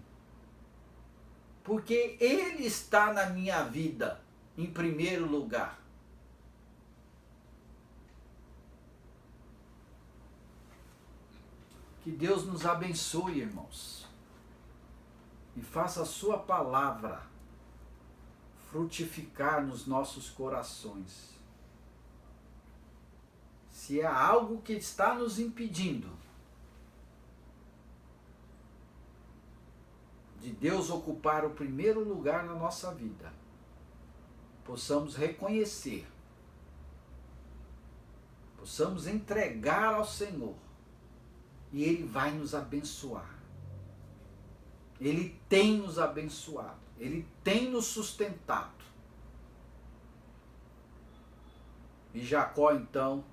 porque Ele está na minha vida em primeiro lugar. Que Deus nos abençoe, irmãos, e faça a sua palavra frutificar nos nossos corações. Se há algo que está nos impedindo de Deus ocupar o primeiro lugar na nossa vida, possamos reconhecer, possamos entregar ao Senhor, e Ele vai nos abençoar. Ele tem nos abençoado, Ele tem nos sustentado. E Jacó, então,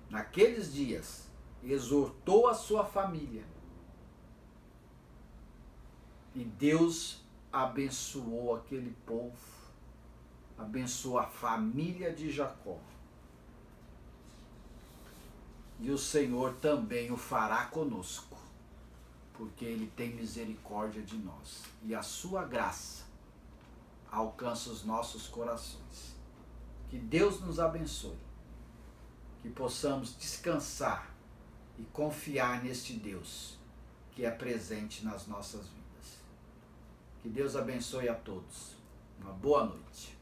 naqueles dias, exortou a sua família. E Deus abençoou aquele povo, abençoou a família de Jacó. E o Senhor também o fará conosco, porque Ele tem misericórdia de nós. E a sua graça alcança os nossos corações. Que Deus nos abençoe, que possamos descansar e confiar neste Deus que é presente nas nossas vidas. Que Deus abençoe a todos. Uma boa noite.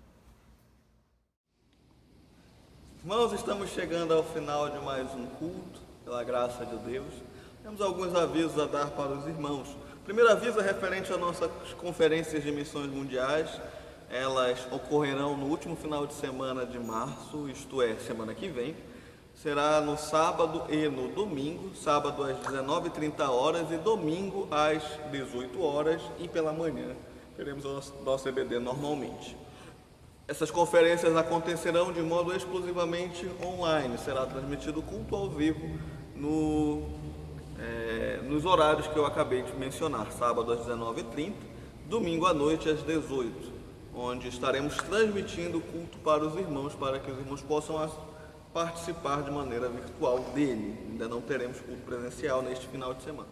Irmãos, estamos chegando ao final de mais um culto, pela graça de Deus. Temos alguns avisos a dar para os irmãos. O primeiro aviso é referente às nossas conferências de missões mundiais. Elas ocorrerão no último final de semana de março, isto é, semana que vem. Será no sábado e no domingo, sábado às 19h30 e domingo às 18h e pela manhã. Teremos o nosso EBD normalmente. Essas conferências acontecerão de modo exclusivamente online. Será transmitido culto ao vivo nos horários que eu acabei de mencionar. Sábado às 19h30, domingo à noite às 18h, onde estaremos transmitindo o culto para os irmãos, para que os irmãos possam participar de maneira virtual dele. Ainda não teremos culto presencial neste final de semana.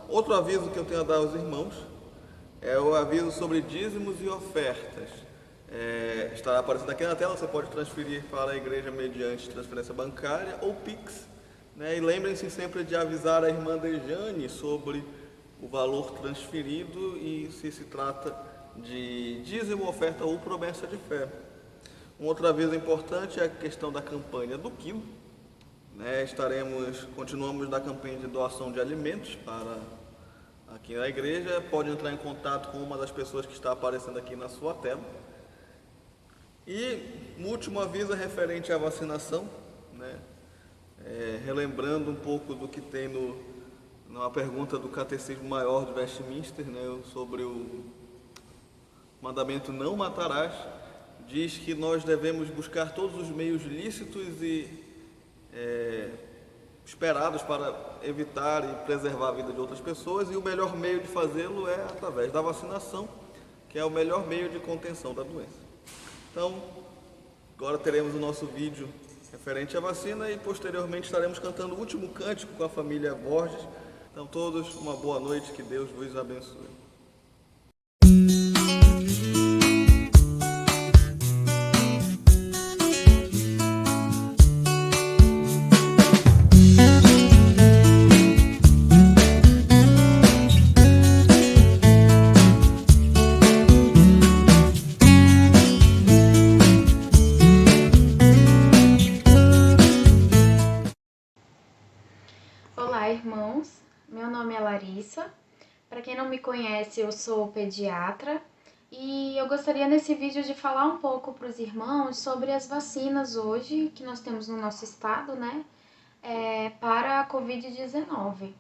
Outro aviso que eu tenho a dar aos irmãos é o aviso sobre dízimos e ofertas. Estará aparecendo aqui na tela, você pode transferir para a igreja mediante transferência bancária ou Pix, né? E lembrem-se sempre de avisar a irmã Dejane sobre o valor transferido e se trata de dízimo, oferta ou promessa de fé. Um outro aviso importante é a questão da campanha do quilo, né? Continuamos na campanha de doação de alimentos para aqui na igreja. Pode entrar em contato com uma das pessoas que está aparecendo aqui na sua tela. E o último aviso é referente à vacinação, né? Relembrando um pouco do que tem numa pergunta do Catecismo Maior de Westminster, né, sobre o mandamento não matarás. Diz que nós devemos buscar todos os meios lícitos e esperados para evitar e preservar a vida de outras pessoas, e o melhor meio de fazê-lo é através da vacinação, que é o melhor meio de contenção da doença. Então, agora teremos o nosso vídeo referente à vacina e posteriormente estaremos cantando o último cântico com a família Borges. Então, todos, uma boa noite, que Deus vos abençoe. irmãos. Meu nome é Larissa. Para quem não me conhece, eu sou pediatra e eu gostaria nesse vídeo de falar um pouco para os irmãos sobre as vacinas hoje que nós temos no nosso estado, né, para a Covid-19.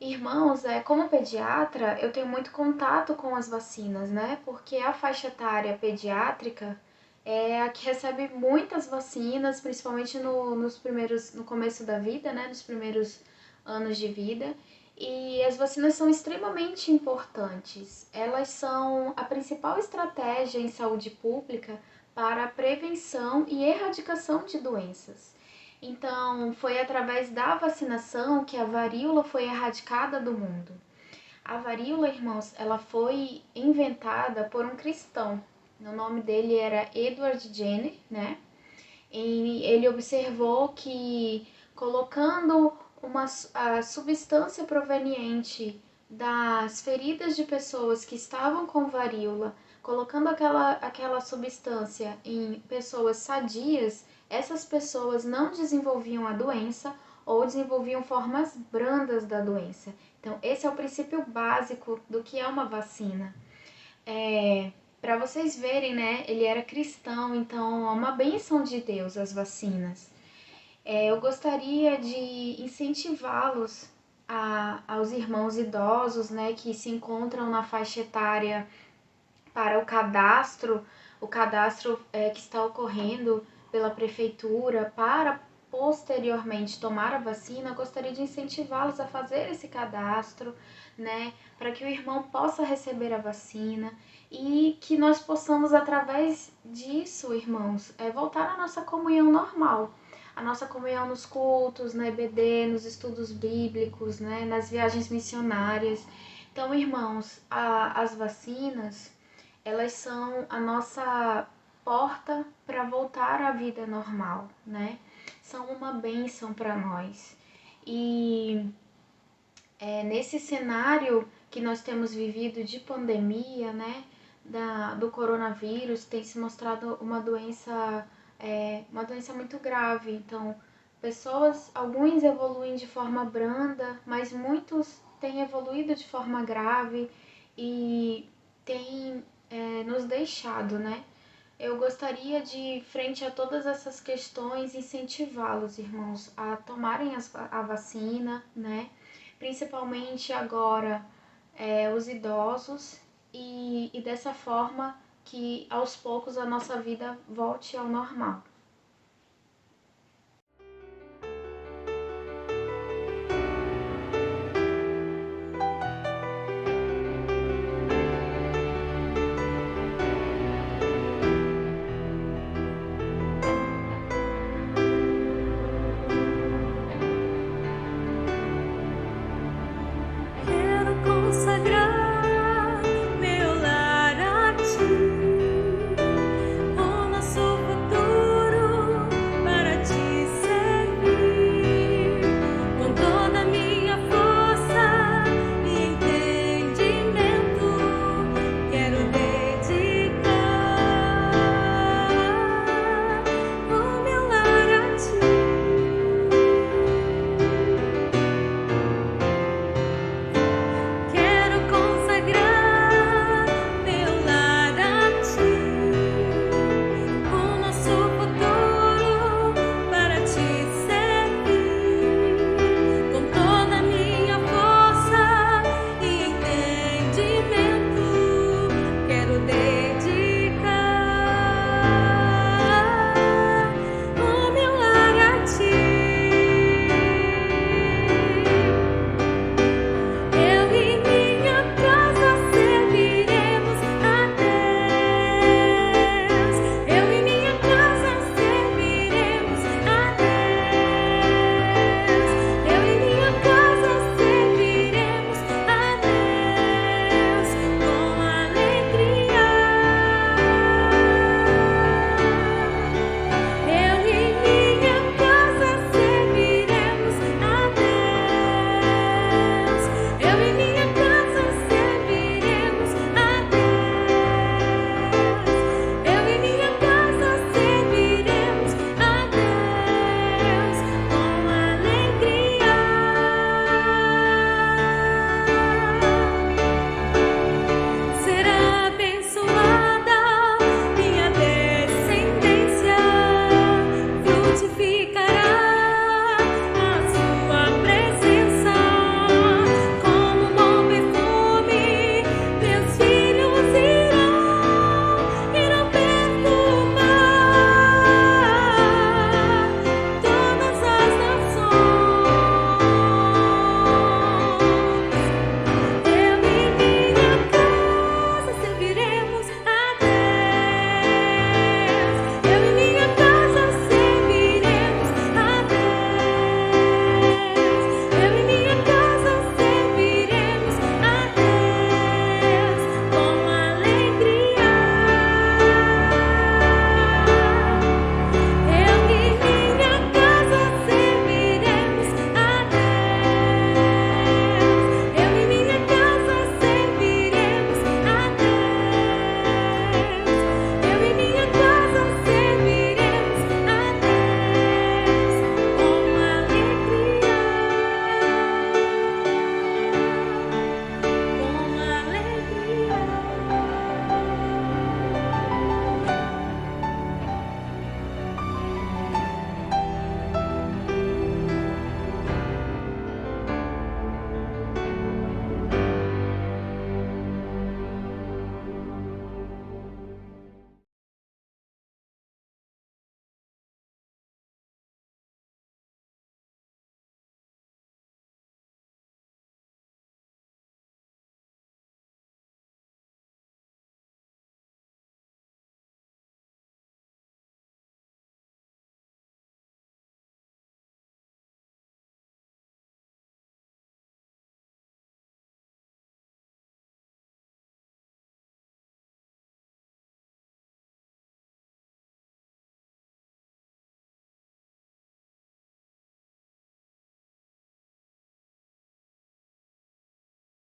Irmãos, como pediatra, eu tenho muito contato com as vacinas, né, porque a faixa etária pediátrica é a que recebe muitas vacinas, principalmente no começo da vida, né, nos primeiros anos de vida. E as vacinas são extremamente importantes. Elas são a principal estratégia em saúde pública para a prevenção e erradicação de doenças. Então, foi através da vacinação que a varíola foi erradicada do mundo. A varíola, irmãos, ela foi inventada por um cristão. O nome dele era Edward Jenner, né? E ele observou que colocando a substância proveniente das feridas de pessoas que estavam com varíola, colocando aquela substância em pessoas sadias, essas pessoas não desenvolviam a doença ou desenvolviam formas brandas da doença. Então, esse é o princípio básico do que é uma vacina. Para vocês verem, né, ele era cristão, então é uma bênção de Deus as vacinas. Eu gostaria de incentivá-los aos irmãos idosos, né, que se encontram na faixa etária para o cadastro que está ocorrendo pela prefeitura para posteriormente tomar a vacina. Eu gostaria de incentivá-los a fazer esse cadastro, né, para que o irmão possa receber a vacina e que nós possamos, através disso, irmãos, voltar à nossa comunhão normal. A nossa comunhão nos cultos, na EBD, nos estudos bíblicos, né, nas viagens missionárias. Então, irmãos, as vacinas, elas são a nossa porta para voltar à vida normal, né? São uma bênção para nós. E nesse cenário que nós temos vivido de pandemia, né, do coronavírus, tem se mostrado uma doença muito grave. Então, alguns evoluem de forma branda, mas muitos têm evoluído de forma grave e têm nos deixado, né? Eu gostaria de, frente a todas essas questões, incentivá-los, irmãos, a tomarem a vacina, né? Principalmente agora os idosos e dessa forma que aos poucos a nossa vida volte ao normal.